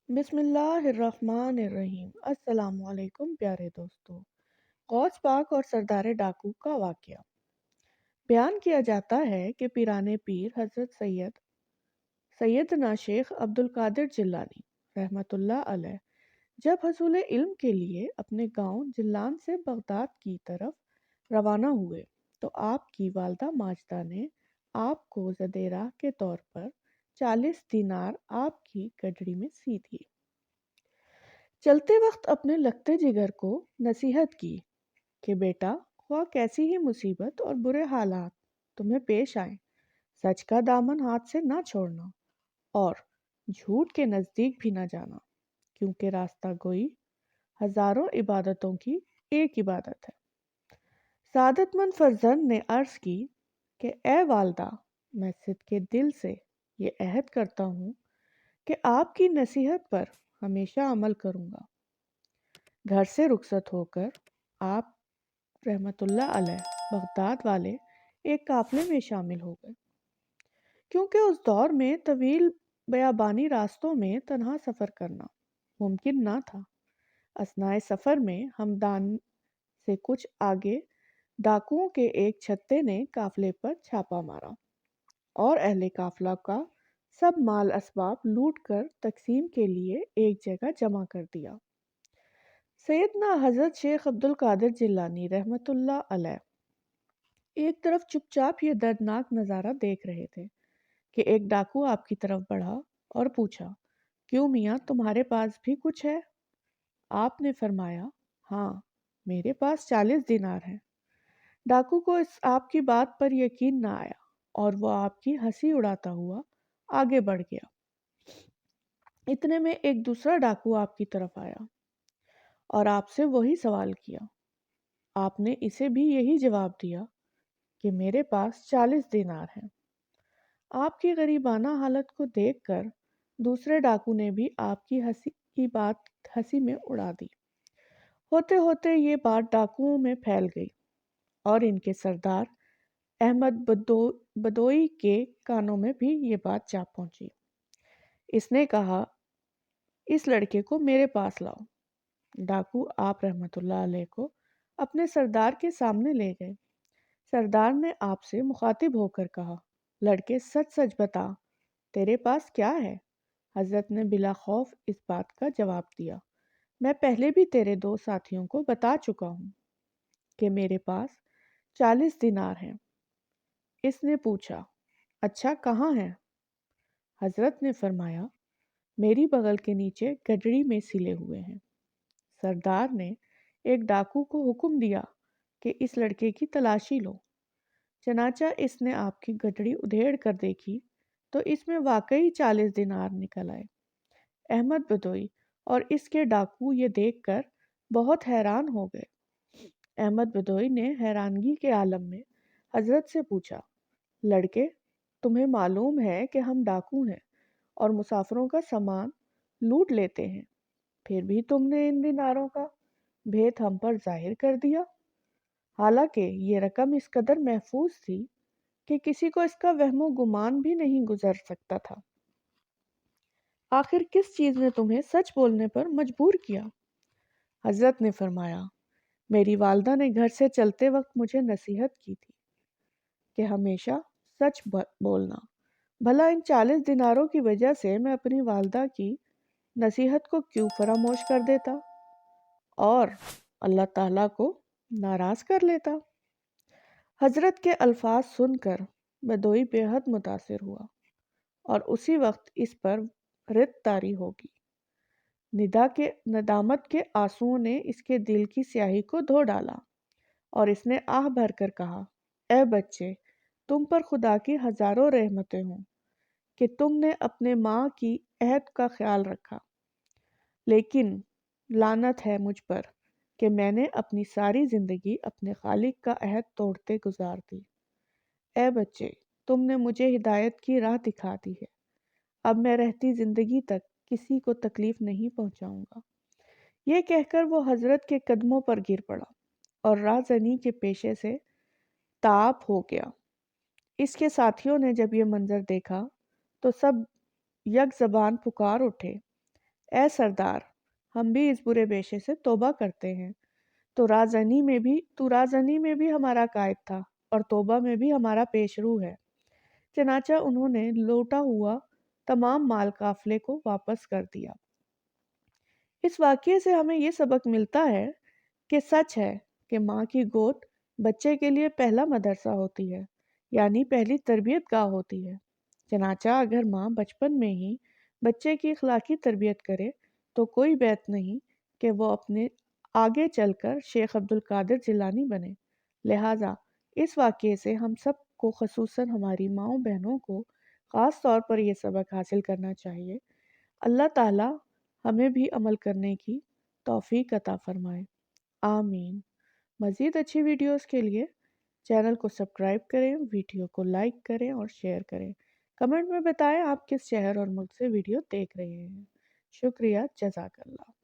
بسم اللہ الرحمن الرحیم۔ السلام علیکم پیارے دوستو۔ غوث پاک اور سردار ڈاکو کا واقعہ بیان کیا جاتا ہے کہ پیرانے پیر حضرت سیدنا شیخ عبد القادر جیلانی رحمۃ اللہ علیہ جب حصول علم کے لیے اپنے گاؤں جلان سے بغداد کی طرف روانہ ہوئے تو آپ کی والدہ ماجدہ نے آپ کو زدیرہ کے طور پر 40 دینار آپ کی گڈری میں سی دی۔ چلتے وقت اپنے لگتے جگر کو نصیحت کی کہ بیٹا، خواہ کیسی ہی مصیبت اور برے حالات تمہیں پیش آئیں، سچ کا دامن ہاتھ سے نہ چھوڑنا اور جھوٹ کے نزدیک بھی نہ جانا، کیونکہ راستہ گوئی ہزاروں عبادتوں کی ایک عبادت ہے۔ سعادت مند فرزند نے عرض کی کہ اے والدہ، میں صدق دل سے یہ عہد کرتا ہوں کہ آپ کی نصیحت پر ہمیشہ عمل کروں گا۔ گھر سے رخصت ہو کر آپ رحمت اللہ علیہ بغداد والے ایک قافلے میں شامل ہو گئے، کیونکہ اس دور میں طویل بیابانی راستوں میں تنہا سفر کرنا ممکن نہ تھا۔ اثناء سفر میں ہمدان سے کچھ آگے ڈاکوؤں کے ایک چھتے نے قافلے پر چھاپا مارا اور اہل قافلہ کا سب مال اسباب لوٹ کر تقسیم کے لیے ایک جگہ جمع کر دیا۔ سیدنا حضرت شیخ عبد القادر جیلانی رحمۃ اللہ علیہ ایک طرف چپ چاپ یہ دردناک نظارہ دیکھ رہے تھے کہ ایک ڈاکو آپ کی طرف بڑھا اور پوچھا، کیوں میاں، تمہارے پاس بھی کچھ ہے؟ آپ نے فرمایا، ہاں، میرے پاس 40 دینار ہیں۔ ڈاکو کو آپ کی بات پر یقین نہ آیا اور وہ آپ کی ہنسی اڑاتا ہوا آگے بڑھ گیا۔ اتنے میں ایک دوسرا ڈاکو آپ کی طرف آیا اور آپ سے وہی سوال کیا۔ آپ نے اسے بھی یہی جواب دیا کہ میرے پاس 40 دینار ہیں۔ آپ کی غریبانہ حالت کو دیکھ کر دوسرے ڈاکو نے بھی آپ کی بات ہنسی میں اڑا دی۔ ہوتے ہوتے یہ بات ڈاکوؤں میں پھیل گئی اور ان کے سردار احمد بدوئی کے کانوں میں بھی یہ بات جا پہنچی۔ اس نے کہا، اس لڑکے کو میرے پاس لاؤ۔ ڈاکو آپ رحمت اللہ علیہ کو اپنے سردار کے سامنے لے گئے۔ سردار نے آپ سے مخاطب ہو کر کہا، لڑکے، سچ سچ بتا، تیرے پاس کیا ہے؟ حضرت نے بلا خوف اس بات کا جواب دیا، میں پہلے بھی تیرے 2 ساتھیوں کو بتا چکا ہوں کہ میرے پاس 40 دینار ہیں۔ اس نے پوچھا، اچھا کہاں ہیں؟ حضرت نے فرمایا، میری بغل کے نیچے گڈری میں سلے ہوئے ہیں۔ سردار نے ایک ڈاکو کو حکم دیا کہ اس لڑکے کی تلاشی لو۔ چنانچہ اس نے آپ کی گڈری ادھیڑ کر دیکھی تو اس میں واقعی 40 دینار نکل آئے۔ احمد بدوئی اور اس کے ڈاکو یہ دیکھ کر بہت حیران ہو گئے۔ احمد بدوئی نے حیرانگی کے عالم میں حضرت سے پوچھا، لڑکے، تمہیں معلوم ہے کہ ہم ڈاکو ہیں اور مسافروں کا سامان لوٹ لیتے ہیں، پھر بھی تم نے ان دیناروں کا بھید ہم پر ظاہر کر دیا، حالانکہ یہ رقم اس قدر محفوظ تھی کہ کسی کو اس کا وہم و گمان بھی نہیں گزر سکتا تھا۔ آخر کس چیز نے تمہیں سچ بولنے پر مجبور کیا؟ حضرت نے فرمایا، میری والدہ نے گھر سے چلتے وقت مجھے نصیحت کی تھی کہ ہمیشہ سچ بولنا۔ بھلا ان 40 دیناروں کی وجہ سے میں اپنی والدہ کی نصیحت کو کیوں فراموش کر دیتا اور اللہ تعالیٰ کو ناراض کر لیتا؟ حضرت کے الفاظ سن کر بدوئی بے حد متاثر ہوا اور اسی وقت اس پر رت طاری ہوگی۔ ندامت کے آنسوؤں نے اس کے دل کی سیاہی کو دھو ڈالا اور اس نے آہ بھر کر کہا، اے بچے، تم پر خدا کی ہزاروں رحمتیں ہوں کہ تم نے اپنے ماں کی عہد کا خیال رکھا، لیکن لعنت ہے مجھ پر کہ میں نے اپنی ساری زندگی اپنے خالق کا عہد توڑتے گزار دی۔ اے بچے، تم نے مجھے ہدایت کی راہ دکھا دی ہے، اب میں رہتی زندگی تک کسی کو تکلیف نہیں پہنچاؤں گا۔ یہ کہہ کر وہ حضرت کے قدموں پر گر پڑا اور راہزنی کے پیشے سے تاب ہو گیا۔ اس کے ساتھیوں نے جب یہ منظر دیکھا تو سب یک زبان پکار اٹھے، اے سردار، ہم بھی اس برے پیشے سے توبہ کرتے ہیں۔ تو رازنی میں بھی ہمارا قائد تھا اور توبہ میں بھی ہمارا پیش رو ہے۔ چنانچہ انہوں نے لوٹا ہوا تمام مال قافلے کو واپس کر دیا۔ اس واقعے سے ہمیں یہ سبق ملتا ہے کہ سچ ہے کہ ماں کی گود بچے کے لیے پہلا مدرسہ ہوتی ہے، یعنی پہلی تربیت گاہ ہوتی ہے۔ چنانچہ اگر ماں بچپن میں ہی بچے کی اخلاقی تربیت کرے تو کوئی بیت نہیں کہ وہ اپنے آگے چل کر شیخ عبد القادر جیلانی بنے۔ لہٰذا اس واقعے سے ہم سب کو، خصوصاً ہماری ماؤں بہنوں کو خاص طور پر یہ سبق حاصل کرنا چاہیے۔ اللہ تعالیٰ ہمیں بھی عمل کرنے کی توفیق عطا فرمائے، آمین۔ مزید اچھی ویڈیوز کے لیے چینل کو سبسکرائب کریں، ویڈیو کو لائک کریں اور شیئر کریں۔ کمنٹ میں بتائیں آپ کس شہر اور ملک سے ویڈیو دیکھ رہے ہیں۔ شکریہ، جزاک اللہ۔